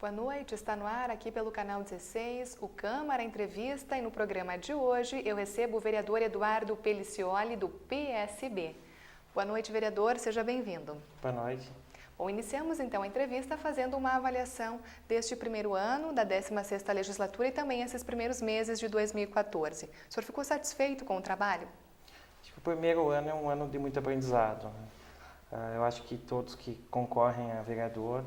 Boa noite, está no ar aqui pelo canal 16, o Câmara Entrevista, e no programa de hoje eu recebo o vereador Eduardo Pelicioli, do PSB. Boa noite, vereador, seja bem-vindo. Boa noite. Bom, iniciamos então a entrevista fazendo uma avaliação deste primeiro ano da 16ª legislatura e também esses primeiros meses de 2014. O senhor ficou satisfeito com o trabalho? Acho que o primeiro ano é um ano de muito aprendizado. Eu acho que todos que concorrem a vereador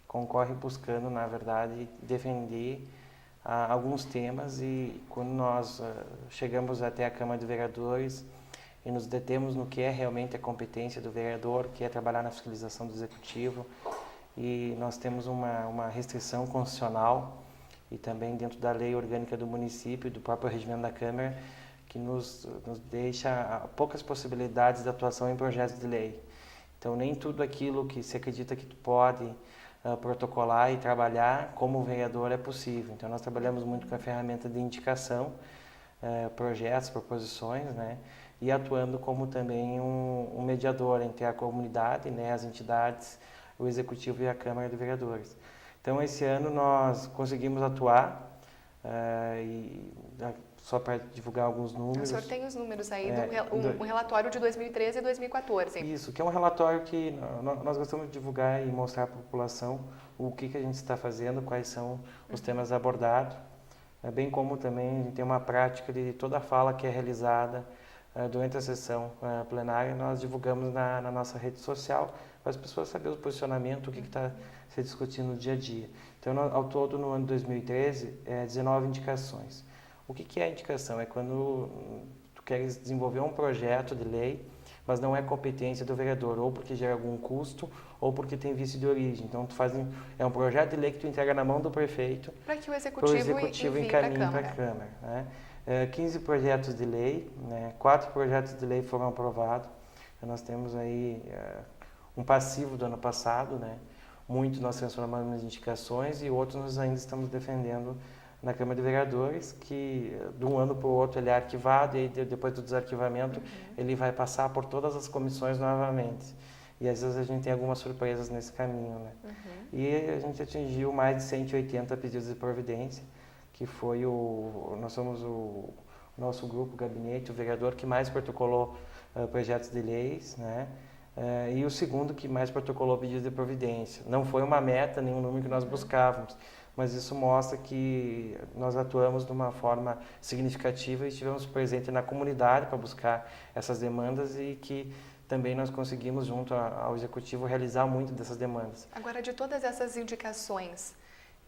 concorrem buscando, na verdade, defender alguns temas, e quando nós chegamos até a Câmara de Vereadores e nos detemos no que é realmente a competência do vereador, que é trabalhar na fiscalização do Executivo, e nós temos uma restrição constitucional e também dentro da lei orgânica do município, do próprio regimento da Câmara, que nos deixa poucas possibilidades de atuação em projetos de lei. Então, nem tudo aquilo que se acredita que tu pode protocolar e trabalhar como vereador é possível. Então, nós trabalhamos muito com a ferramenta de indicação, projetos, proposições, né? E atuando como também um mediador entre a comunidade, né, as entidades, o Executivo e a Câmara de Vereadores. Então, esse ano nós conseguimos atuar, só para divulgar alguns números. O senhor tem os números aí do relatório de 2013 e 2014. Isso, que é um relatório que nós gostamos de divulgar e mostrar para a população o que a gente está fazendo, quais são os temas abordados, bem como também a gente tem uma prática de toda a fala que é realizada durante a sessão plenária, nós divulgamos na nossa rede social, para as pessoas saberem o posicionamento, o que está se discutindo no dia a dia. Então, ao todo, no ano de 2013, 19 indicações. O que é a indicação? É quando tu queres desenvolver um projeto de lei, mas não é competência do vereador, ou porque gera algum custo, ou porque tem vício de origem. Então, é um projeto de lei que tu entrega na mão do prefeito, para que o Executivo encaminhe para a Câmara. Né? 15 projetos de lei, né? 4 projetos de lei foram aprovados. Então, nós temos aí um passivo do ano passado, né? Muitos nós transformamos em indicações e outros nós ainda estamos defendendo na Câmara de Vereadores, que de um ano para o outro ele é arquivado, e aí, depois do desarquivamento ele vai passar por todas as comissões novamente. E às vezes a gente tem algumas surpresas nesse caminho, né? E a gente atingiu mais de 180 pedidos de providência, que foi nós somos o nosso grupo, o gabinete, o vereador que mais protocolou projetos de leis, né? E o segundo que mais protocolou pedidos de providência. Não foi uma meta, nenhum número que nós buscávamos, mas isso mostra que nós atuamos de uma forma significativa e estivemos presentes na comunidade para buscar essas demandas, e que também nós conseguimos, junto ao Executivo, realizar muito dessas demandas. Agora, de todas essas indicações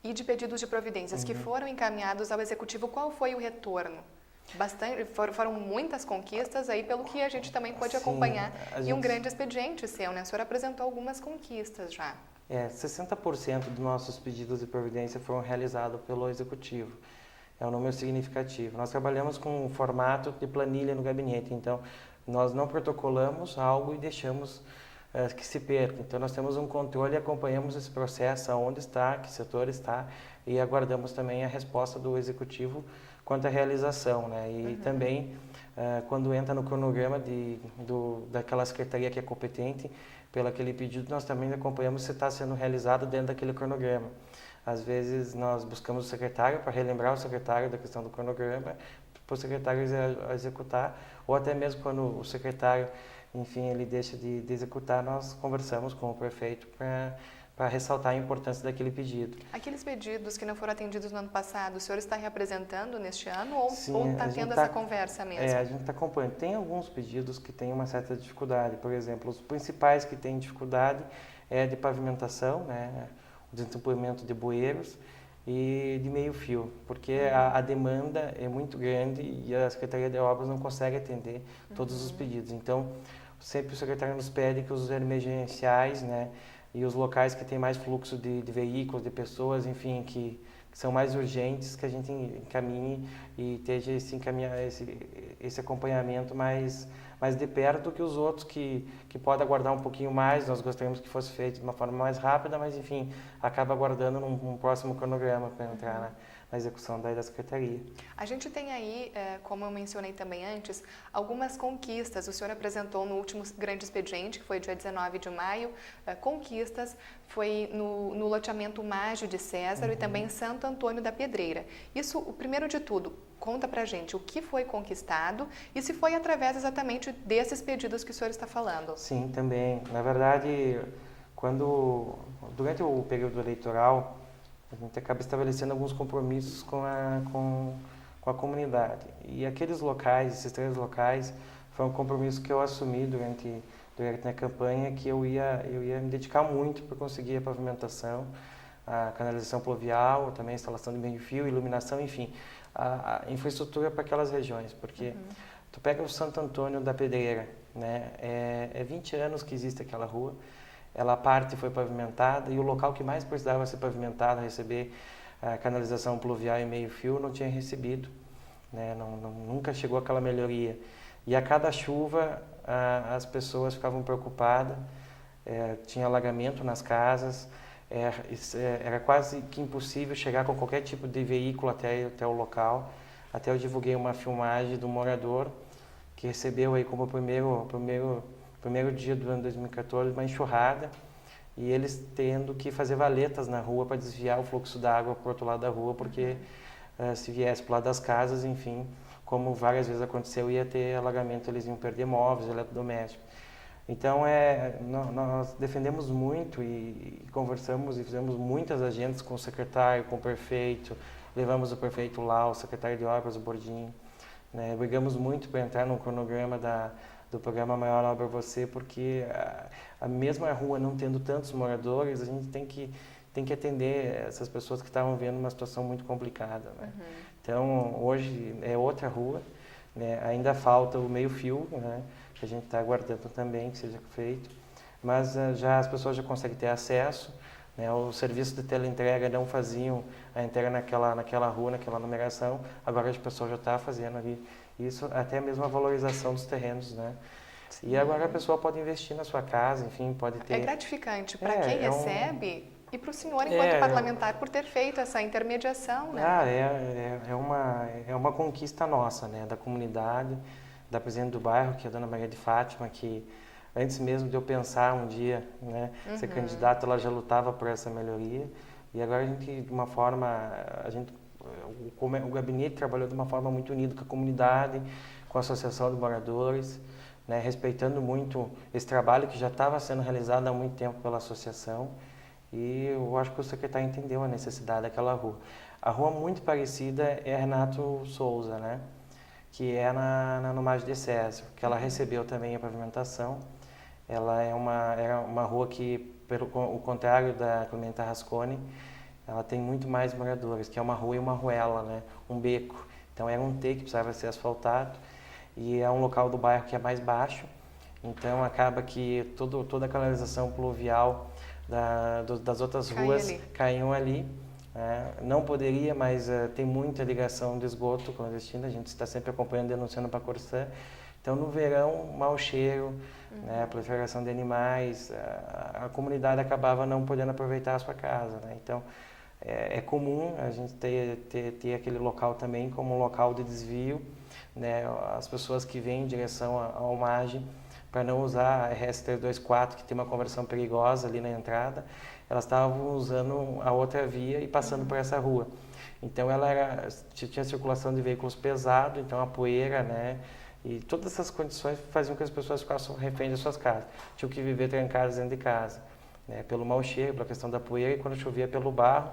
e de pedidos de providências que foram encaminhados ao Executivo, qual foi o retorno? Foram muitas conquistas aí, pelo que a gente também pôde acompanhar, e um grande expediente seu, né? O senhor apresentou algumas conquistas já. 60% dos nossos pedidos de providência foram realizados pelo Executivo. É um número significativo. Nós trabalhamos com um formato de planilha no gabinete, então nós não protocolamos algo e deixamos que se perca. Então nós temos um controle e acompanhamos esse processo, aonde está, que setor está, e aguardamos também a resposta do Executivo quanto à realização, né? E também, quando entra no cronograma daquela secretaria que é competente pelo aquele pedido, nós também acompanhamos se está sendo realizado dentro daquele cronograma. Às vezes nós buscamos o secretário para relembrar o secretário da questão do cronograma, para o secretário executar, ou até mesmo quando o secretário, enfim, ele deixa de executar, nós conversamos com o prefeito para ressaltar a importância daquele pedido. Aqueles pedidos que não foram atendidos no ano passado, o senhor está reapresentando neste ano, ou está tendo essa conversa mesmo? A gente está acompanhando. Tem alguns pedidos que têm uma certa dificuldade. Por exemplo, os principais que têm dificuldade é de pavimentação, né? O desentupimento de bueiros e de meio fio, porque a demanda é muito grande e a Secretaria de Obras não consegue atender todos os pedidos. Então, sempre o secretário nos pede que os emergenciais, né, e os locais que têm mais fluxo de veículos, de pessoas, enfim, que são mais urgentes, que a gente encaminhe e esteja esse acompanhamento mais de perto do que os outros que podem aguardar um pouquinho mais. Nós gostaríamos que fosse feito de uma forma mais rápida, mas enfim, acaba aguardando num próximo cronograma para entrar na execução da Secretaria. A gente tem aí, como eu mencionei também antes, algumas conquistas. O senhor apresentou no último grande expediente, que foi dia 19 de maio, conquistas, foi no loteamento Mágio de César e também em Santo Antônio da Pedreira. Isso, o primeiro de tudo, conta pra gente o que foi conquistado e se foi através exatamente desses pedidos que o senhor está falando. Sim, também. Na verdade, durante o período eleitoral, a gente acaba estabelecendo alguns compromissos com a comunidade. E aqueles locais, esses 3 locais, foi um compromisso que eu assumi durante a campanha, que eu ia me dedicar muito para conseguir a pavimentação, a canalização pluvial, também a instalação de meio-fio, iluminação, enfim, a infraestrutura para aquelas regiões. Porque tu pega o Santo Antônio da Pedreira, né? É 20 anos que existe aquela rua. Ela parte foi pavimentada e o local que mais precisava ser pavimentado, receber a canalização pluvial e meio-fio, não tinha recebido, né? Nunca chegou aquela melhoria. E a cada chuva as pessoas ficavam preocupadas, tinha alagamento nas casas, era quase que impossível chegar com qualquer tipo de veículo até o local. Até eu divulguei uma filmagem do morador que recebeu aí como primeiro dia do ano 2014 uma enxurrada e eles tendo que fazer valetas na rua para desviar o fluxo da água para o outro lado da rua, porque se viesse para o lado das casas, enfim, como várias vezes aconteceu, ia ter alagamento, eles iam perder móveis, eletrodomésticos. Então, nós defendemos muito e conversamos e fizemos muitas agendas com o secretário, com o prefeito, levamos o prefeito lá, o secretário de obras, o Bordinho, né? Brigamos muito para entrar no cronograma do programa Maior Obra Você, porque a mesma rua não tendo tantos moradores, a gente tem que atender essas pessoas que estavam vendo uma situação muito complicada, né? Então, hoje é outra rua, né? Ainda falta o meio-fio, né? Que a gente está aguardando também que seja feito, mas já as pessoas já conseguem ter acesso, né? O serviço de teleentrega não faziam a entrega naquela rua, naquela numeração, agora a pessoa já está fazendo ali isso, até mesmo a valorização dos terrenos, né? Sim. E agora a pessoa pode investir na sua casa, enfim, pode ter... É gratificante para quem recebe e para o senhor enquanto parlamentar por ter feito essa intermediação, né? É uma conquista nossa, né? Da comunidade, da presidente do bairro, que é a dona Maria de Fátima, que antes mesmo de eu pensar um dia, né, ser candidata, ela já lutava por essa melhoria. E agora a gente, de uma forma, o gabinete trabalhou de uma forma muito unida com a comunidade, com a associação de moradores, né, respeitando muito esse trabalho que já estava sendo realizado há muito tempo pela associação. E eu acho que o secretário entendeu a necessidade daquela rua. A rua muito parecida é Renato Souza, né, que é no Mágio de César, que ela recebeu também a pavimentação. Ela era uma rua que, pelo o contrário da Clemente Rascone, ela tem muito mais moradores, que é uma rua e uma ruela, né? Um beco. Então era um T que precisava ser asfaltado e é um local do bairro que é mais baixo. Então acaba que toda a canalização pluvial das outras ruas caíam ali. Não poderia, mas tem muita ligação de esgoto clandestino, a gente está sempre acompanhando, denunciando para a Corsã. Então, no verão, mau cheiro, né, a proliferação de animais, a comunidade acabava não podendo aproveitar a sua casa, né? Então, é comum a gente ter aquele local também como um local de desvio, né? As pessoas que vêm em direção ao margem, para não usar a RS 324, que tem uma conversão perigosa ali na entrada, elas estavam usando a outra via e passando por essa rua. Então, tinha circulação de veículos pesados, então a poeira, né? E todas essas condições faziam que as pessoas ficassem reféns das suas casas. Tinham que viver trancadas dentro de casa, né? Pelo mau cheiro, pela questão da poeira e quando chovia pelo barro.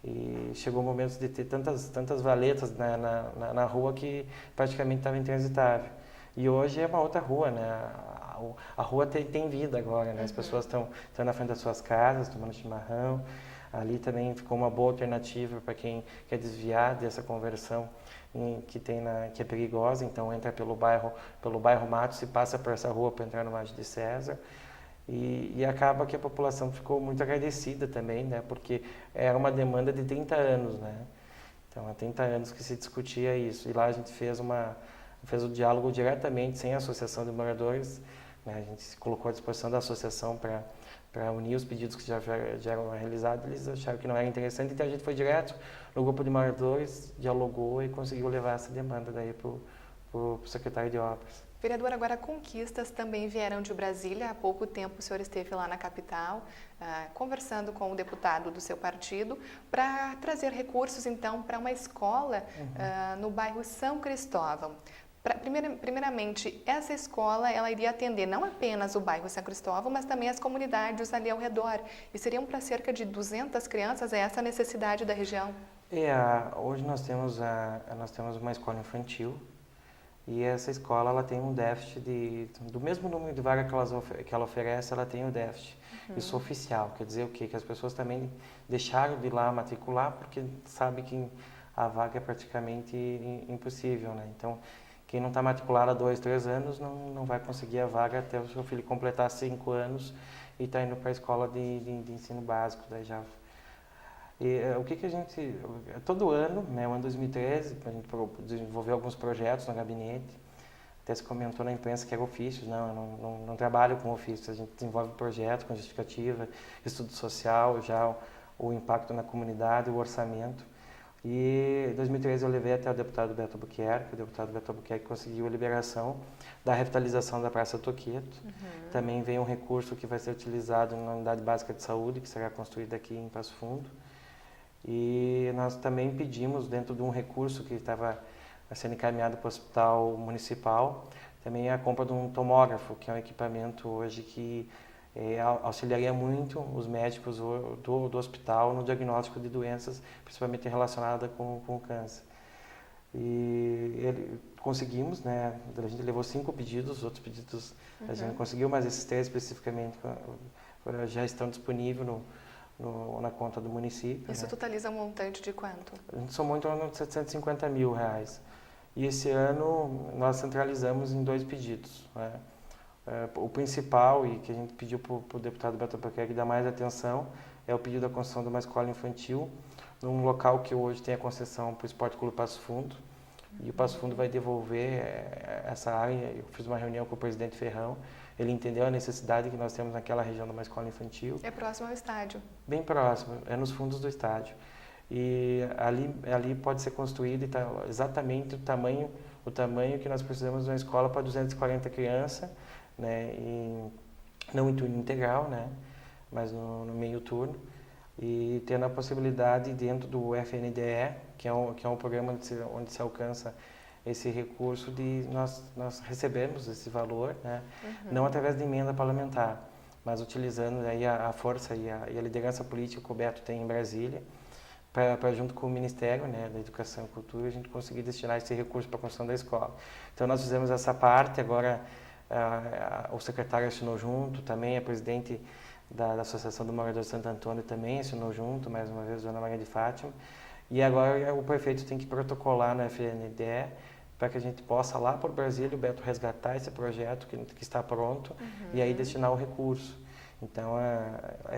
E chegou o momento de ter tantas valetas na rua que praticamente estava intransitável. E hoje é uma outra rua, né? A rua tem vida agora, né? As pessoas estão na frente das suas casas, tomando chimarrão. Ali também ficou uma boa alternativa para quem quer desviar dessa conversão que é perigosa. Então entra pelo bairro Matos e passa por essa rua para entrar no Mágio de César. E acaba que a população ficou muito agradecida também, né? Porque era uma demanda de 30 anos, né? Então há 30 anos que se discutia isso. E lá a gente fez o diálogo diretamente, sem a associação de moradores, né? A gente se colocou à disposição da associação para para unir os pedidos que já eram realizados, eles acharam que não era interessante, então a gente foi direto no grupo de moradores, dialogou e conseguiu levar essa demanda daí para o secretário de obras. Vereador, agora conquistas também vieram de Brasília. Há pouco tempo o senhor esteve lá na capital, conversando com o deputado do seu partido, para trazer recursos, então, para uma escola no bairro São Cristóvão. Primeiramente, essa escola ela iria atender não apenas o bairro São Cristóvão, mas também as comunidades ali ao redor. E seriam para cerca de 200 crianças, é essa a necessidade da região? Hoje nós temos uma escola infantil. E essa escola ela tem um déficit do mesmo número de vagas que ela oferece, ela tem o déficit. Isso oficial, quer dizer o quê? Que as pessoas também deixaram de ir lá matricular porque sabe que a vaga é praticamente impossível, né? Então, quem não está matriculado há 2, 3 anos não vai conseguir a vaga até o seu filho completar 5 anos e está indo para a escola de ensino básico. Daí já. E o que a gente, todo ano, né, o ano 2013, a gente desenvolveu alguns projetos no gabinete, até se comentou na imprensa que era ofícios, não trabalho com ofícios, a gente desenvolve projetos com justificativa, estudo social, já o impacto na comunidade, o orçamento. E em 2013 eu levei até o deputado Beto Albuquerque, o deputado Beto Albuquerque conseguiu a liberação da revitalização da Praça Toqueto. Também vem um recurso que vai ser utilizado na Unidade Básica de Saúde, que será construída aqui em Passo Fundo. E nós também pedimos, dentro de um recurso que estava sendo encaminhado para o Hospital Municipal, também a compra de um tomógrafo, que é um equipamento hoje que auxiliaria muito os médicos do hospital no diagnóstico de doenças, principalmente relacionadas com o câncer. E conseguimos, né? A gente levou 5 pedidos, os outros pedidos a gente não conseguiu, mas esses 3 especificamente já estão disponíveis na conta do município. Isso, né? Totaliza um montante de quanto? A gente somou em torno de R$750 mil. E esse ano nós centralizamos em 2 pedidos, né? O principal, e que a gente pediu para o deputado Beto Albuquerque dar mais atenção, é o pedido da construção de uma escola infantil, num local que hoje tem a concessão para o Esporte Clube Passo Fundo. E o Passo Fundo vai devolver essa área. Eu fiz uma reunião com o presidente Ferrão. Ele entendeu a necessidade que nós temos naquela região de uma escola infantil. É próximo ao estádio? Bem próximo, é nos fundos do estádio. E ali pode ser construído e tá exatamente o tamanho que nós precisamos de uma escola para 240 crianças, né? E não em turno integral, né? Mas no meio turno. E tendo a possibilidade dentro do FNDE, que é um programa onde se alcança esse recurso, nós recebemos esse valor, né? Não através de emenda parlamentar, mas utilizando aí a força e a liderança política que o Beto tem em Brasília, para junto com o Ministério, né, da Educação e Cultura, a gente conseguir destinar esse recurso para a construção da escola. Então nós fizemos essa parte, agora o secretário assinou junto, também a presidente da Associação do Morador de Santo Antônio também assinou junto, mais uma vez, Dona Maria de Fátima. E agora o prefeito tem que protocolar no FNDE para que a gente possa lá por Brasília, o Beto resgatar esse projeto que está pronto e aí destinar o recurso. Então,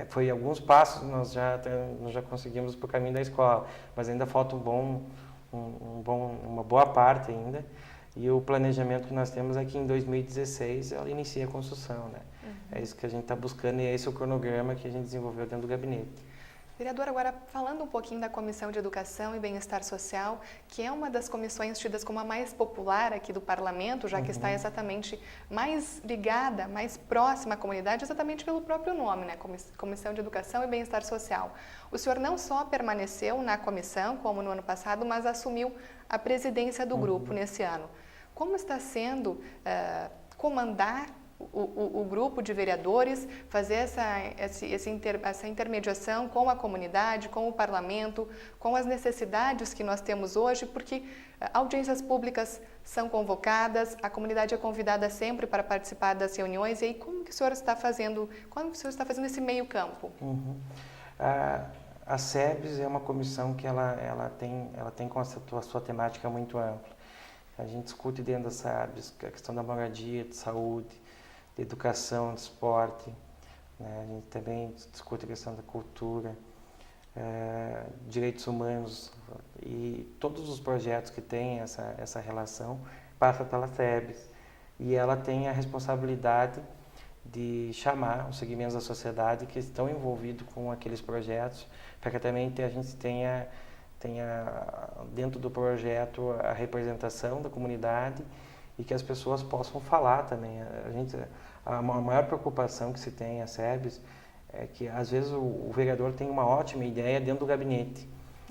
foi alguns passos nós já conseguimos para o caminho da escola, mas ainda falta uma boa parte ainda. E o planejamento que nós temos é que em 2016 ela inicia a construção, né? É isso que a gente está buscando e é esse o cronograma que a gente desenvolveu dentro do gabinete. Vereador, agora falando um pouquinho da Comissão de Educação e Bem-Estar Social, que é uma das comissões tidas como a mais popular aqui do Parlamento, já que está exatamente mais ligada, mais próxima à comunidade, exatamente pelo próprio nome, né? Comissão de Educação e Bem-Estar Social. O senhor não só permaneceu na comissão, como no ano passado, mas assumiu a presidência do grupo nesse ano. Como está sendo comandar o grupo de vereadores, fazer essa intermediação com a comunidade, com o parlamento, com as necessidades que nós temos hoje, porque audiências públicas são convocadas, a comunidade é convidada sempre para participar das reuniões, e aí como que o senhor está fazendo esse meio campo? A SEBS é uma comissão que ela tem com a sua temática muito ampla. A gente discute dentro da SEBS a questão da moradia, de saúde, de educação, de esporte, né? A gente também discute a questão da cultura, direitos humanos, e todos os projetos que têm essa relação passam pela SEBS. E ela tem a responsabilidade de chamar os segmentos da sociedade que estão envolvidos com aqueles projetos, para que também a gente tenha dentro do projeto a representação da comunidade e que as pessoas possam falar também. A maior preocupação que se tem a SEBS é que às vezes o vereador tem uma ótima ideia dentro do gabinete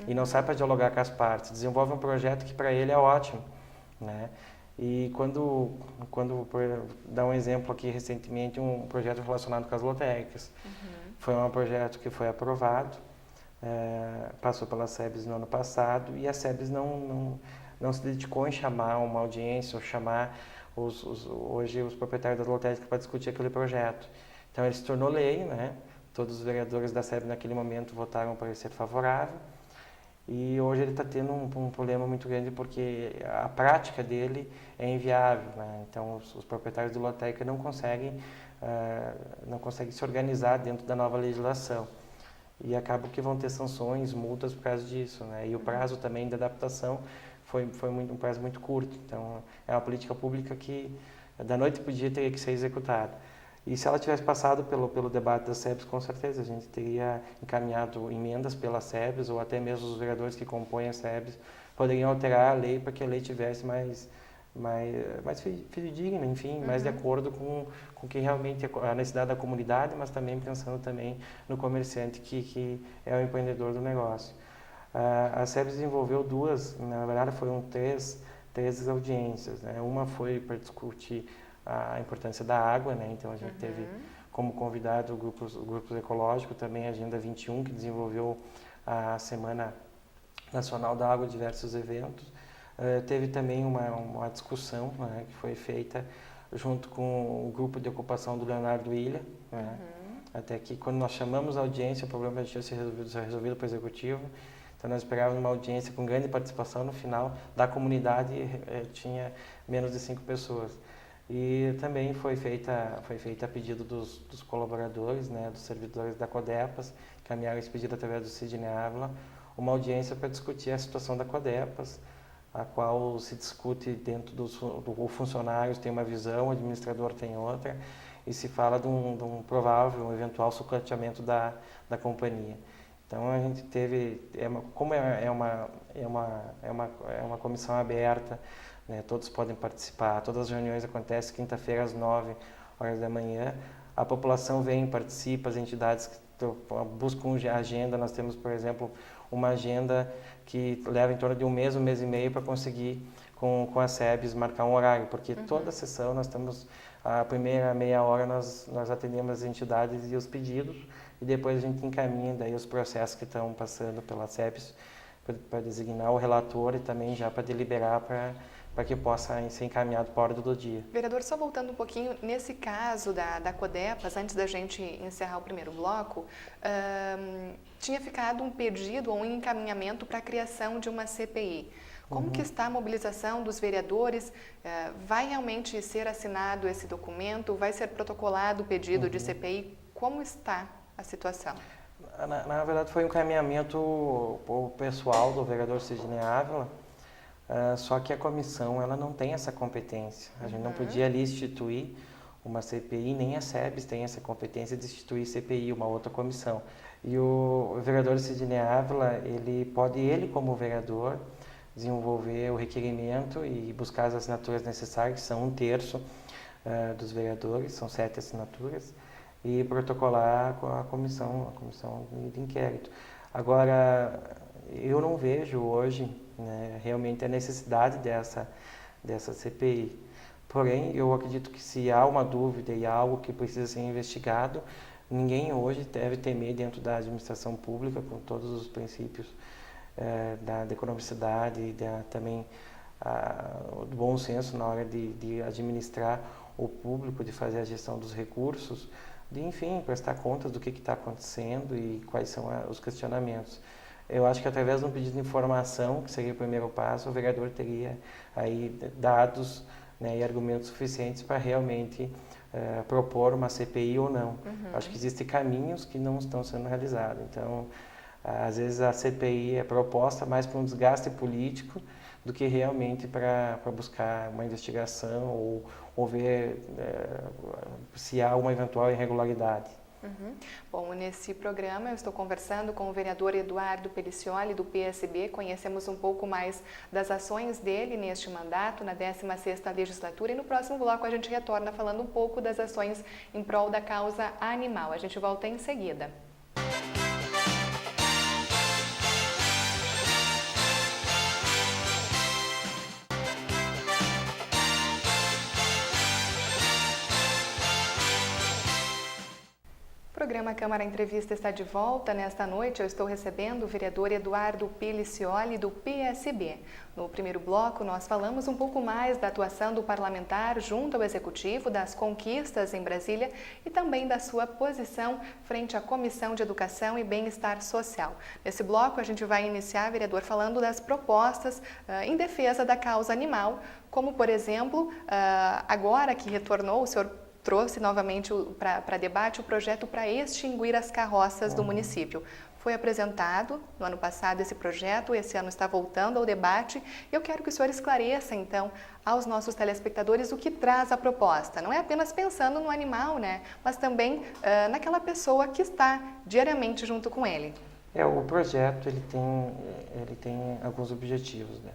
e não sai para dialogar com as partes, desenvolve um projeto que para ele é ótimo, né? E quando dá um exemplo aqui recentemente, um projeto relacionado com as lotéricas, foi um projeto que foi aprovado, passou pela SEBS no ano passado e a SEBS não se dedicou em chamar uma audiência ou chamar hoje os proprietários das lotéricas para discutir aquele projeto. Então ele se tornou lei, né? Todos os vereadores da SEBS naquele momento votaram para ser favorável e hoje ele está tendo um problema muito grande porque a prática dele é inviável, né? Então os proprietários de lotérica não conseguem se organizar dentro da nova legislação. E acaba que vão ter sanções, multas por causa disso, né? E o prazo também de adaptação foi um prazo muito curto. Então, é uma política pública que, da noite para o dia, teria que ser executada. E se ela tivesse passado pelo debate da SEBS, com certeza a gente teria encaminhado emendas pela SEBS, ou até mesmo os vereadores que compõem a SEBS poderiam alterar a lei para que a lei tivesse mais fidedigna, enfim, mais de acordo com que realmente é a necessidade da comunidade, mas também pensando também no comerciante que é o empreendedor do negócio. A SEBS desenvolveu na verdade foram três audiências, né? Uma foi para discutir a importância da água, né? Então a gente teve como convidado grupos ecológicos, também a Agenda 21, que desenvolveu a Semana Nacional da Água, diversos eventos. Teve também uma discussão, né, que foi feita junto com o grupo de ocupação do Leonardo Ilha, né? Até que quando nós chamamos a audiência, o problema já tinha sido resolvido para o Executivo. Então nós esperávamos uma audiência com grande participação. No final da comunidade tinha menos de 5 pessoas. E também foi feita a pedido dos colaboradores, né, dos servidores da Codepas, caminharam esse pedido através do Sidney Ávila, uma audiência para discutir a situação da Codepas, a qual se discute dentro do funcionários tem uma visão, o administrador tem outra, e se fala de um provável, um eventual sucateamento da companhia. Então a gente teve, como é uma comissão aberta, né, todos podem participar, todas as reuniões acontecem quinta-feira às 9h da manhã, a população vem, participa, as entidades buscam agenda, nós temos, por exemplo, uma agenda que leva em torno de um mês e meio para conseguir com a SEBS marcar um horário, porque toda a sessão nós temos, a primeira meia hora nós atendemos as entidades e os pedidos e depois a gente encaminha daí os processos que estão passando pela SEBS para designar o relator e também já para deliberar para que possa ser encaminhado para a ordem do dia. Vereador, só voltando um pouquinho, nesse caso da Codepas, antes da gente encerrar o primeiro bloco, tinha ficado um pedido ou um encaminhamento para a criação de uma CPI. Como que está a mobilização dos vereadores? Vai realmente ser assinado esse documento? Vai ser protocolado o pedido de CPI? Como está a situação? Na verdade, foi um encaminhamento pessoal do vereador Sidney Ávila, só que a comissão ela não tem essa competência. A gente não podia ali instituir uma CPI, nem a SEBS tem essa competência de instituir CPI, uma outra comissão. E o vereador Sidney Ávila, ele como vereador, desenvolver o requerimento e buscar as assinaturas necessárias, que são 1/3 dos vereadores, são 7 assinaturas, e protocolar com a comissão de inquérito. Agora, eu não vejo hoje, né, realmente a necessidade dessa CPI. Porém, eu acredito que se há uma dúvida e há algo que precisa ser investigado, ninguém hoje deve temer dentro da administração pública, com todos os princípios da economicidade e também do bom senso na hora de administrar o público, de fazer a gestão dos recursos, de, enfim, prestar contas do que está acontecendo e quais são os questionamentos. Eu acho que através de um pedido de informação, que seria o primeiro passo, o vereador teria aí dados, né, e argumentos suficientes para realmente propor uma CPI ou não. Acho que existem caminhos que não estão sendo realizados. Então, às vezes a CPI é proposta mais para um desgaste político do que realmente para buscar uma investigação ou ver se há uma eventual irregularidade. Uhum. Bom, nesse programa eu estou conversando com o vereador Eduardo Pelicioli, do PSB. Conhecemos um pouco mais das ações dele neste mandato, na 16ª legislatura, e no próximo bloco a gente retorna falando um pouco das ações em prol da causa animal. A gente volta em seguida. O programa Câmara Entrevista está de volta. Nesta noite eu estou recebendo o vereador Eduardo Pelicioli, do PSB. No primeiro bloco nós falamos um pouco mais da atuação do parlamentar junto ao Executivo, das conquistas em Brasília e também da sua posição frente à Comissão de Educação e Bem-Estar Social. Nesse bloco a gente vai iniciar, vereador, falando das propostas em defesa da causa animal, como por exemplo, agora que retornou, o senhor trouxe novamente para debate o projeto para extinguir as carroças do município. Foi apresentado no ano passado esse projeto, esse ano está voltando ao debate e eu quero que o senhor esclareça, então, aos nossos telespectadores o que traz a proposta. Não é apenas pensando no animal, né, mas também naquela pessoa que está diariamente junto com ele. O projeto ele tem alguns objetivos, né?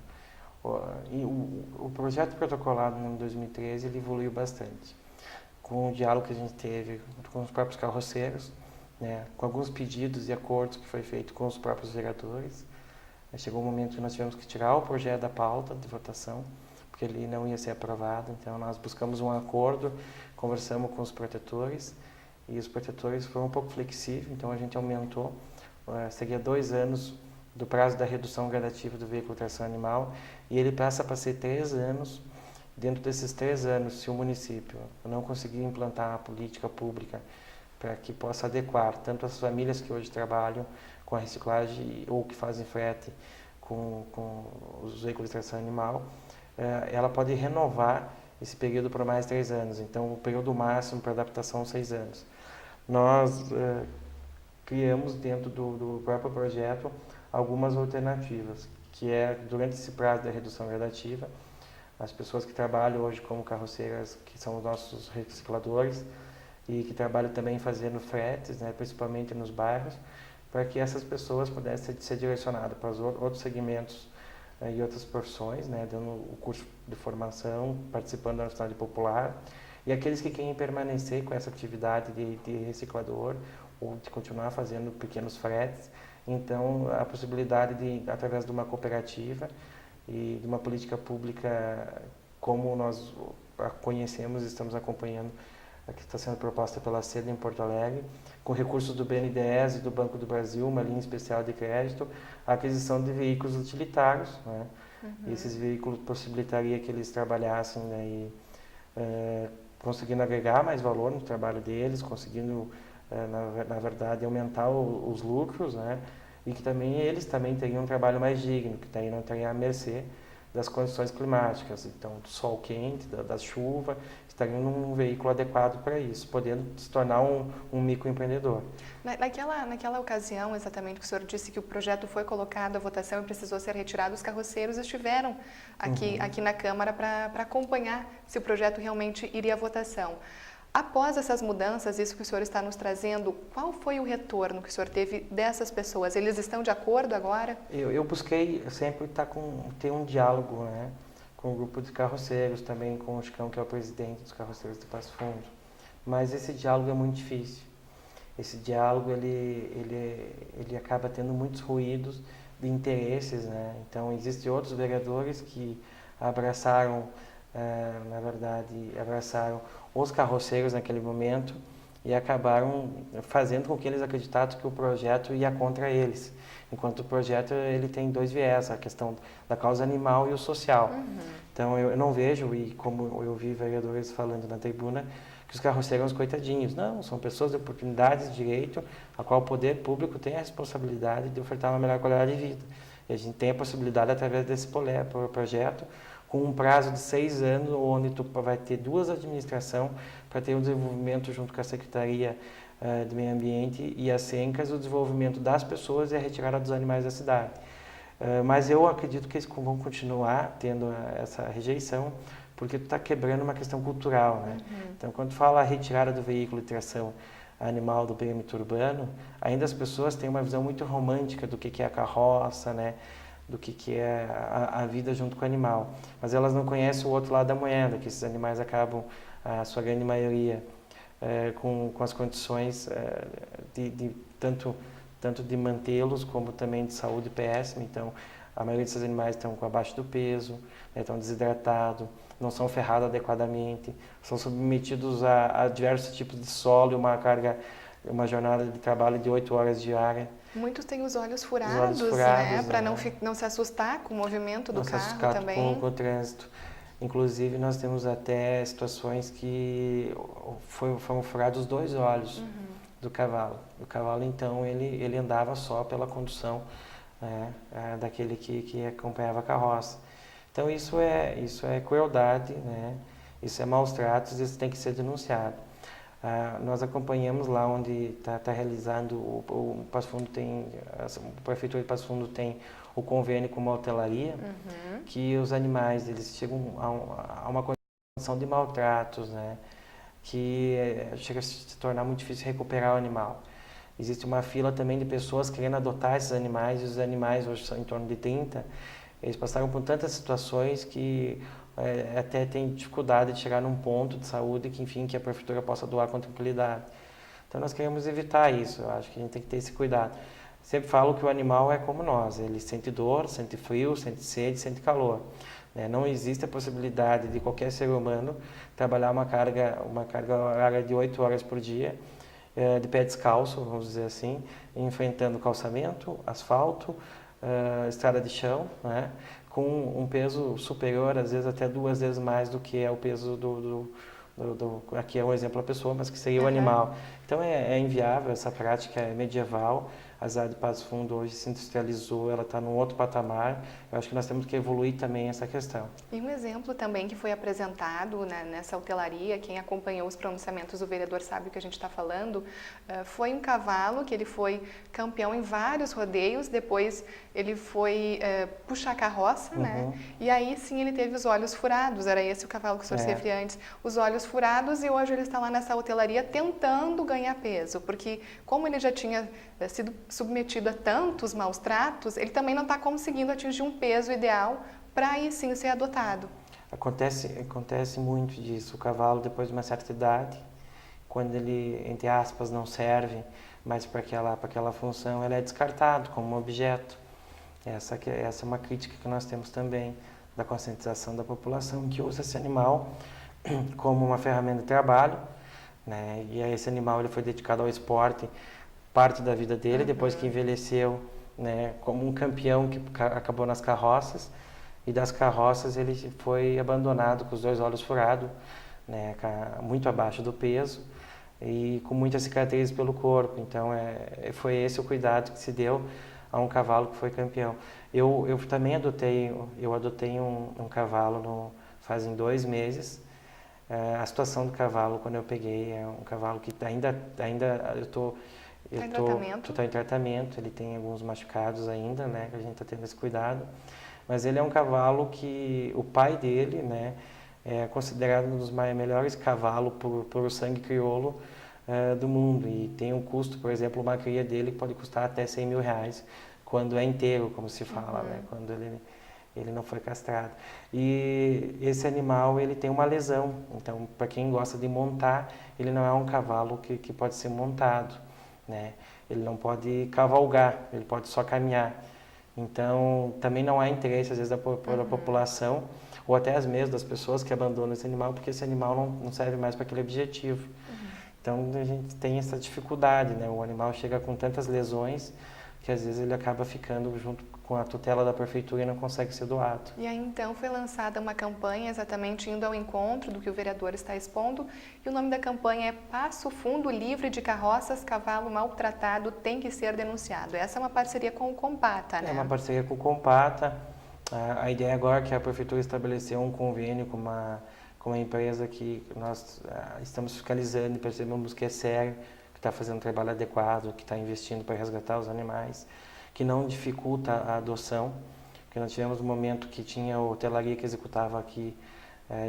O projeto protocolado em 2013 ele evoluiu bastante. Com o diálogo que a gente teve com os próprios carroceiros, né, com alguns pedidos e acordos que foi feito com os próprios vereadores. Chegou um momento que nós tivemos que tirar o projeto da pauta de votação, porque ele não ia ser aprovado. Então, nós buscamos um acordo, conversamos com os protetores, e os protetores foram um pouco flexíveis, então a gente aumentou, seria 2 anos do prazo da redução gradativa do veículo de tração animal, e ele passa para ser 3 anos. Dentro desses 3 anos, se o município não conseguir implantar a política pública para que possa adequar tanto as famílias que hoje trabalham com a reciclagem ou que fazem frete com os veículos de tração animal, ela pode renovar esse período por mais 3 anos. Então, o período máximo para adaptação 6 anos. Nós criamos dentro do próprio projeto algumas alternativas, que é, durante esse prazo da redução gradativa, as pessoas que trabalham hoje como carroceiras, que são os nossos recicladores, e que trabalham também fazendo fretes, né, principalmente nos bairros, para que essas pessoas pudessem ser direcionadas para os outros segmentos e outras profissões, né, dando o curso de formação, participando da Universidade Popular, e aqueles que querem permanecer com essa atividade de reciclador ou de continuar fazendo pequenos fretes, então a possibilidade de, através de uma cooperativa, e de uma política pública como nós a conhecemos e estamos acompanhando, a que está sendo proposta pela SEDA em Porto Alegre, com recursos do BNDES e do Banco do Brasil, uma linha especial de crédito, a aquisição de veículos utilitários, né? E esses veículos possibilitaria que eles trabalhassem, né, conseguindo agregar mais valor no trabalho deles, conseguindo, na verdade, aumentar os lucros, né? E que também eles também teriam um trabalho mais digno, que daí não estaria à mercê das condições climáticas, então do sol quente, da chuva, estariam num veículo adequado para isso, podendo se tornar um microempreendedor. Naquela ocasião, exatamente, que o senhor disse que o projeto foi colocado à votação e precisou ser retirado, os carroceiros estiveram aqui na Câmara para acompanhar se o projeto realmente iria à votação. Após essas mudanças, isso que o senhor está nos trazendo, qual foi o retorno que o senhor teve dessas pessoas? Eles estão de acordo agora? Eu busquei sempre ter um diálogo, né, com o grupo de carroceiros, também com o Chicão, que é o presidente dos carroceiros de Passo Fundo. Mas esse diálogo é muito difícil. Esse diálogo ele acaba tendo muitos ruídos de interesses, né? Então, existem outros vereadores que abraçaram, na verdade, os carroceiros naquele momento e acabaram fazendo com que eles acreditassem que o projeto ia contra eles. Enquanto o projeto ele tem 2 viés, a questão da causa animal e o social. Então eu não vejo, e como eu vi vereadores falando na tribuna, que os carroceiros são os coitadinhos. Não, são pessoas de oportunidades de direito, a qual o poder público tem a responsabilidade de ofertar uma melhor qualidade de vida. E a gente tem a possibilidade, através desse projeto, com um prazo de 6 anos, onde tu vai ter 2 administrações para ter o desenvolvimento junto com a Secretaria de Meio Ambiente e a SENCAS, o desenvolvimento das pessoas e a retirada dos animais da cidade. Mas eu acredito que eles vão continuar tendo essa rejeição, porque tu está quebrando uma questão cultural, né? Então, quando tu fala a retirada do veículo de tração animal do perímetro urbano, ainda as pessoas têm uma visão muito romântica do que é a carroça, né? Do que é a vida junto com o animal. Mas elas não conhecem o outro lado da moeda, que esses animais acabam, a sua grande maioria, com as condições de tanto de mantê-los como também de saúde péssima. Então, a maioria desses animais estão abaixo do peso, né, estão desidratados, não são ferrados adequadamente, são submetidos a diversos tipos de solo e uma jornada de trabalho de 8 horas diárias. Muitos têm os olhos Os furados, olhos furados, né? Para né? não se assustar com o movimento do Não se carro assustar também. com o trânsito. Inclusive, nós temos até situações que foram furados os 2 olhos do cavalo. O cavalo, então, ele andava só pela condução, né, daquele que acompanhava a carroça. Então, isso é crueldade, né? Isso é maus tratos, isso tem que ser denunciado. Nós acompanhamos lá onde está realizando, o Passo Fundo tem, a Prefeitura de Passo Fundo tem o convênio com uma hotelaria, que os animais eles chegam a uma condição de maltratos, né? Que chega a se tornar muito difícil recuperar o animal. Existe uma fila também de pessoas querendo adotar esses animais, e os animais hoje são em torno de 30, eles passaram por tantas situações que até tem dificuldade de chegar num ponto de saúde que, enfim, que a prefeitura possa doar com tranquilidade. Então nós queremos evitar isso, eu acho que a gente tem que ter esse cuidado. Sempre falo que o animal é como nós, ele sente dor, sente frio, sente sede, sente calor. Né? Não existe a possibilidade de qualquer ser humano trabalhar uma carga horária de 8 horas por dia, de pé descalço, vamos dizer assim, enfrentando calçamento, asfalto, estrada de chão, né? Com um peso superior, às vezes até 2 vezes mais do que é o peso aqui é um exemplo a pessoa, mas que seria o animal. Então é inviável, essa prática é medieval. A cidade de Passo Fundo hoje se industrializou, ela está num outro patamar. Eu acho que nós temos que evoluir também essa questão. E um exemplo também que foi apresentado, né, nessa hotelaria, quem acompanhou os pronunciamentos do vereador sabe o que a gente está falando, foi um cavalo que ele foi campeão em vários rodeios, depois ele foi puxar carroça, né? E aí sim ele teve os olhos furados, era esse o cavalo que o senhor se referia antes, os olhos furados, e hoje ele está lá nessa hotelaria tentando ganhar peso, porque como ele já tinha sido submetido a tantos maus tratos, ele também não está conseguindo atingir um peso ideal para aí sim ser adotado. Acontece muito disso. O cavalo, depois de uma certa idade, quando ele, entre aspas, não serve mais para aquela função, ele é descartado como um objeto. Essa é uma crítica que nós temos também da conscientização da população, que usa esse animal como uma ferramenta de trabalho, né? E esse animal ele foi dedicado ao esporte parte da vida dele, depois que envelheceu, né, como um campeão que acabou nas carroças, e das carroças ele foi abandonado com os 2 olhos furados, né, muito abaixo do peso e com muitas cicatrizes pelo corpo. Então foi esse o cuidado que se deu a um cavalo que foi campeão. Eu também adotei um cavalo fazem 2 meses. A situação do cavalo quando eu peguei é um cavalo que ainda eu estou em tratamento, ele tem alguns machucados ainda, né, que a gente está tendo esse cuidado, mas ele é um cavalo que o pai dele, né, é considerado um dos melhores cavalos por sangue crioulo do mundo, e tem um custo, por exemplo, uma cria dele pode custar até R$100.000, quando é inteiro, como se fala, né, quando ele não foi castrado. E esse animal, ele tem uma lesão, então, para quem gosta de montar, ele não é um cavalo que pode ser montado, né? Ele não pode cavalgar, ele pode só caminhar. Então, também não há interesse, às vezes, da população, ou até as mesmas das pessoas que abandonam esse animal, porque esse animal não serve mais para aquele objetivo. Então, a gente tem essa dificuldade, né? O animal chega com tantas lesões que, às vezes, ele acaba ficando junto com a tutela da prefeitura e não consegue ser doado. E aí, então, foi lançada uma campanha exatamente indo ao encontro do que o vereador está expondo, e o nome da campanha é Passo Fundo Livre de Carroças, Cavalo Maltratado Tem que Ser Denunciado. Essa é uma parceria com o Compata, né? É uma parceria com o Compata. A ideia agora é que a prefeitura estabeleceu um convênio com uma empresa que nós estamos fiscalizando e percebemos que é sério, que está fazendo um trabalho adequado, que está investindo para resgatar os animais, que não dificulta a adoção, porque nós tivemos um momento que tinha o hotelaria que executava aqui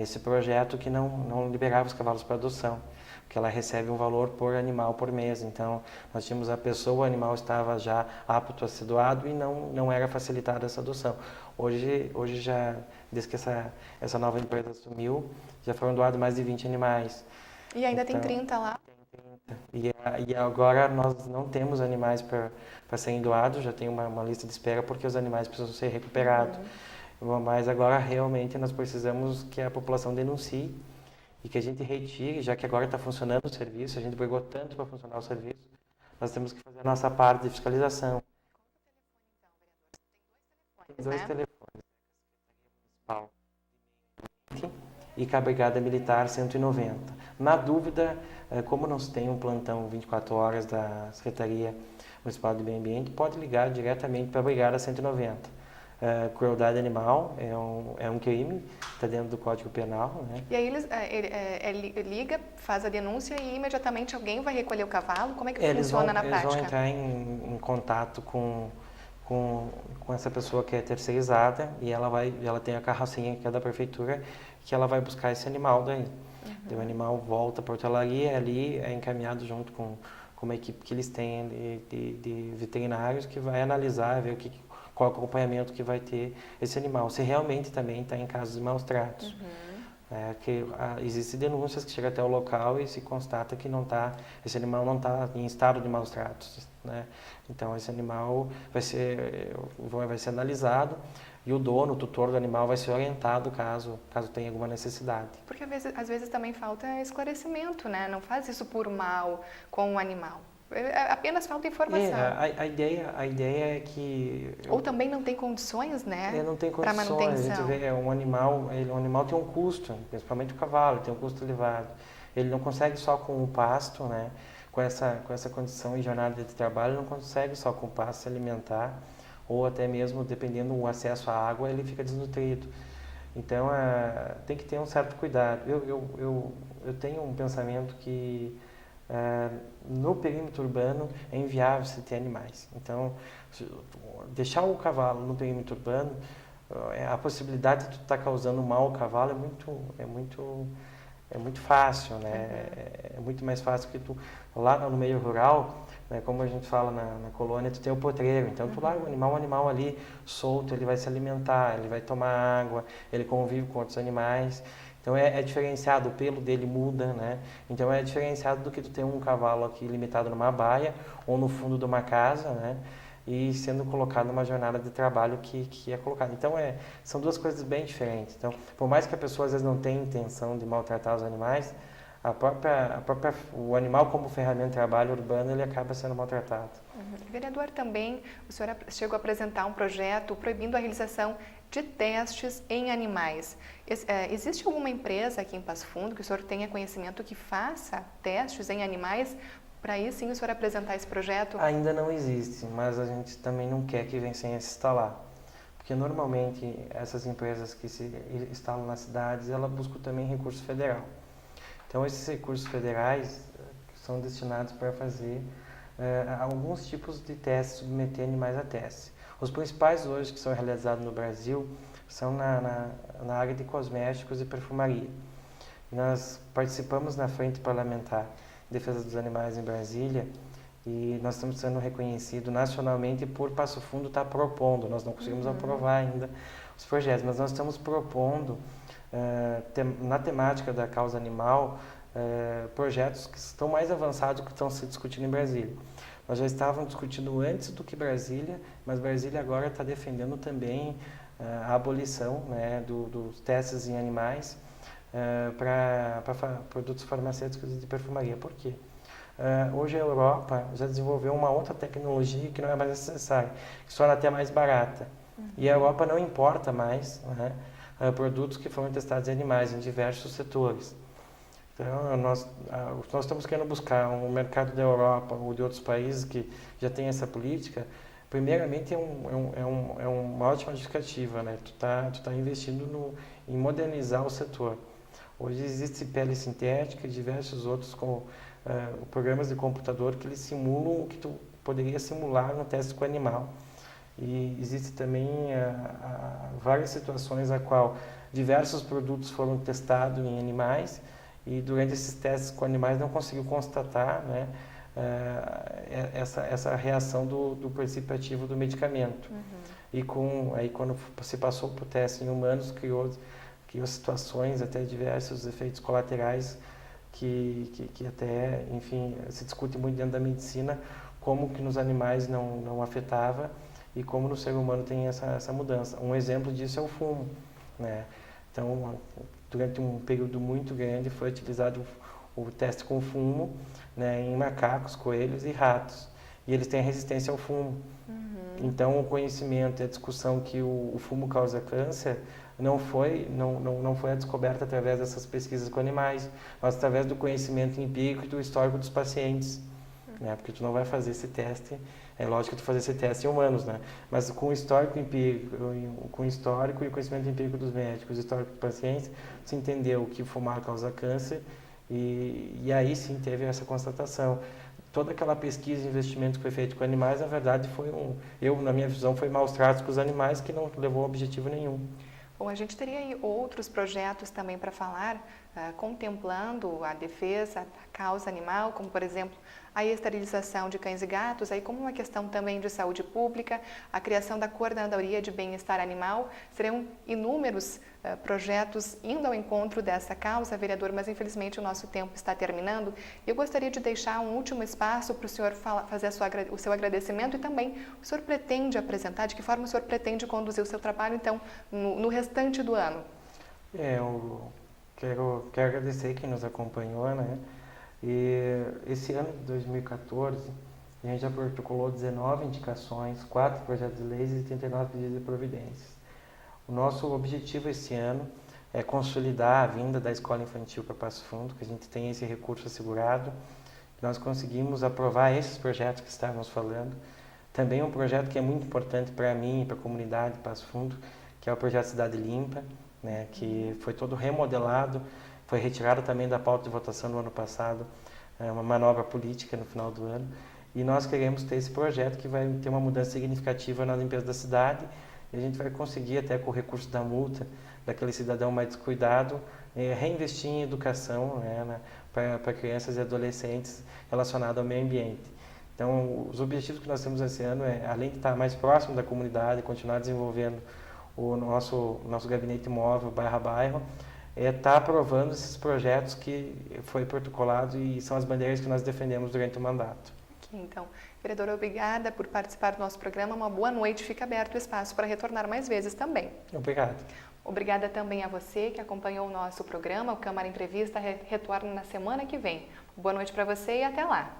esse projeto que não liberava os cavalos para adoção, porque ela recebe um valor por animal por mês. Então, nós tínhamos a pessoa, o animal estava já apto a ser doado e não era facilitada essa adoção. Hoje já, desde que essa nova empresa assumiu, já foram doados mais de 20 animais. E ainda tem 30 lá? E agora nós não temos animais para serem doados, já tem uma lista de espera porque os animais precisam ser recuperados. Mas agora realmente nós precisamos que a população denuncie e que a gente retire, já que agora está funcionando o serviço, a gente brigou tanto para funcionar o serviço, nós temos que fazer a nossa parte de fiscalização. Tem dois telefones, a Secretaria Municipal e com a Brigada Militar 190. Na dúvida, como não se tem um plantão 24 horas da Secretaria Municipal do Meio Ambiente, pode ligar diretamente para a Brigada 190. Crueldade animal é um crime, está dentro do Código Penal, né? E aí ele liga, faz a denúncia e imediatamente alguém vai recolher o cavalo? Como é que funciona na prática? Eles vão entrar em contato com essa pessoa que é terceirizada e ela tem a carrocinha que é da prefeitura, que ela vai buscar esse animal daí. O animal volta para a hotelaria, ali é encaminhado junto com uma equipe que eles têm de veterinários que vai analisar, ver qual acompanhamento que vai ter esse animal. Se realmente também está em casos de maus tratos. Existem denúncias que chegam até o local e se constata que esse animal não está em estado de maus tratos, né? Então esse animal vai ser analisado e o dono, o tutor do animal vai ser orientado caso tenha alguma necessidade. Porque às vezes também falta esclarecimento, né? Não faz isso por mal com o animal. Apenas falta informação. A ideia é que... Ou também não tem condições, né? Não tem para condições. manutenção. A gente vê, um animal tem um custo, principalmente o cavalo, tem um custo elevado. Ele não consegue só com o pasto, né? Com essa condição e jornada de trabalho, ele não consegue só com o pasto se alimentar, ou até mesmo, dependendo do acesso à água, ele fica desnutrido. Então, tem que ter um certo cuidado. Eu tenho um pensamento que no perímetro urbano é inviável se ter animais. Então, deixar o cavalo no perímetro urbano, a possibilidade de tu estar causando mal ao cavalo é muito fácil, né? É muito mais fácil que tu, lá no meio rural, né, como a gente fala na colônia, tu tem o potreiro. Então, tu larga o animal ali solto, ele vai se alimentar, ele vai tomar água, ele convive com outros animais. Então é diferenciado, o pelo dele muda, né? Então é diferenciado do que tu ter um cavalo aqui limitado numa baia ou no fundo de uma casa, né? E sendo colocado numa jornada de trabalho que é colocado. Então são duas coisas bem diferentes. Então, por mais que a pessoa às vezes não tenha intenção de maltratar os animais, o animal como ferramenta de trabalho urbano, ele acaba sendo maltratado. Vereador, também o senhor chegou a apresentar um projeto proibindo a realização de testes em animais. Existe alguma empresa aqui em Passo Fundo que o senhor tenha conhecimento que faça testes em animais? Para aí sim o senhor apresentar esse projeto? Ainda não existe, mas a gente também não quer que venham a se instalar. Porque normalmente essas empresas que se instalam nas cidades, elas buscam também recurso federal. Então esses recursos federais são destinados para fazer alguns tipos de testes, submeter animais a testes. Os principais hoje que são realizados no Brasil são na área de cosméticos e perfumaria. Nós participamos na Frente Parlamentar de Defesa dos Animais em Brasília e nós estamos sendo reconhecidos nacionalmente por Passo Fundo estar propondo. Nós não conseguimos aprovar ainda os projetos, mas nós estamos propondo, na temática da causa animal, projetos que estão mais avançados que estão se discutindo em Brasília. Nós já estávamos discutindo antes do que Brasília, mas Brasília agora está defendendo também a abolição, né, dos testes em animais para produtos farmacêuticos e de perfumaria. Por quê? Hoje a Europa já desenvolveu uma outra tecnologia que não é mais necessária, que se torna até mais barata. E a Europa não importa mais, né, produtos que foram testados em animais em diversos setores. Então, nós estamos querendo buscar um mercado da Europa ou de outros países que já tem essa política. Primeiramente, é uma ótima justificativa, né? Tu tá investindo em modernizar o setor. Hoje existe pele sintética e diversos outros programas de computador que eles simulam o que tu poderia simular no teste com o animal. E existe também várias situações a qual diversos produtos foram testados em animais e durante esses testes com animais não conseguiu constatar, né, essa reação do princípio ativo do medicamento. E aí quando se passou para o teste em humanos, criou situações, até diversos efeitos colaterais que até, enfim, se discute muito dentro da medicina, como que nos animais não afetava e como no ser humano tem essa mudança. Um exemplo disso é o fumo, né? Então, durante um período muito grande foi utilizado o teste com fumo, né, em macacos, coelhos e ratos. E eles têm resistência ao fumo. Então, o conhecimento e a discussão que o fumo causa câncer não foi a descoberta através dessas pesquisas com animais, mas através do conhecimento empírico e do histórico dos pacientes. Né? Porque tu não vai fazer esse teste, é lógico que tu fazer esse teste em humanos, né? Mas com o histórico empírico, com o histórico e o conhecimento empírico dos médicos, o histórico dos pacientes, se entendeu que fumar causa câncer e aí sim teve essa constatação. Toda aquela pesquisa e investimento que foi feito com animais, na verdade, na minha visão, foi maus tratos com os animais que não levou a objetivo nenhum. Bom, a gente teria aí outros projetos também para falar, contemplando a defesa da causa animal, como, por exemplo, a esterilização de cães e gatos, aí como uma questão também de saúde pública, a criação da Coordenadoria de Bem-Estar Animal. Seriam inúmeros projetos indo ao encontro dessa causa, vereador, mas infelizmente o nosso tempo está terminando. Eu gostaria de deixar um último espaço para o senhor fazer o seu agradecimento e também o senhor pretende apresentar, de que forma o senhor pretende conduzir o seu trabalho, então, no restante do ano? Eu quero agradecer quem nos acompanhou, né? E esse ano de 2014, a gente já protocolou 19 indicações, 4 projetos de leis e 39 pedidos de providências. O nosso objetivo esse ano é consolidar a vinda da escola infantil para Passo Fundo, que a gente tem esse recurso assegurado. Nós conseguimos aprovar esses projetos que estávamos falando. Também um projeto que é muito importante para mim e para a comunidade de Passo Fundo, que é o projeto Cidade Limpa, né, que foi todo remodelado, foi retirado também da pauta de votação no ano passado, uma manobra política no final do ano. E nós queremos ter esse projeto que vai ter uma mudança significativa na limpeza da cidade. E a gente vai conseguir, até com o recurso da multa, daquele cidadão mais descuidado, reinvestir em educação, né, para crianças e adolescentes relacionado ao meio ambiente. Então, os objetivos que nós temos esse ano é, além de estar mais próximo da comunidade, continuar desenvolvendo o nosso gabinete móvel, bairro a bairro, estar aprovando esses projetos que foi protocolado e são as bandeiras que nós defendemos durante o mandato. Então, vereadora, obrigada por participar do nosso programa. Uma boa noite. Fica aberto o espaço para retornar mais vezes também. Obrigado. Obrigada também a você que acompanhou o nosso programa. O Câmara Entrevista retorna na semana que vem. Boa noite para você e até lá.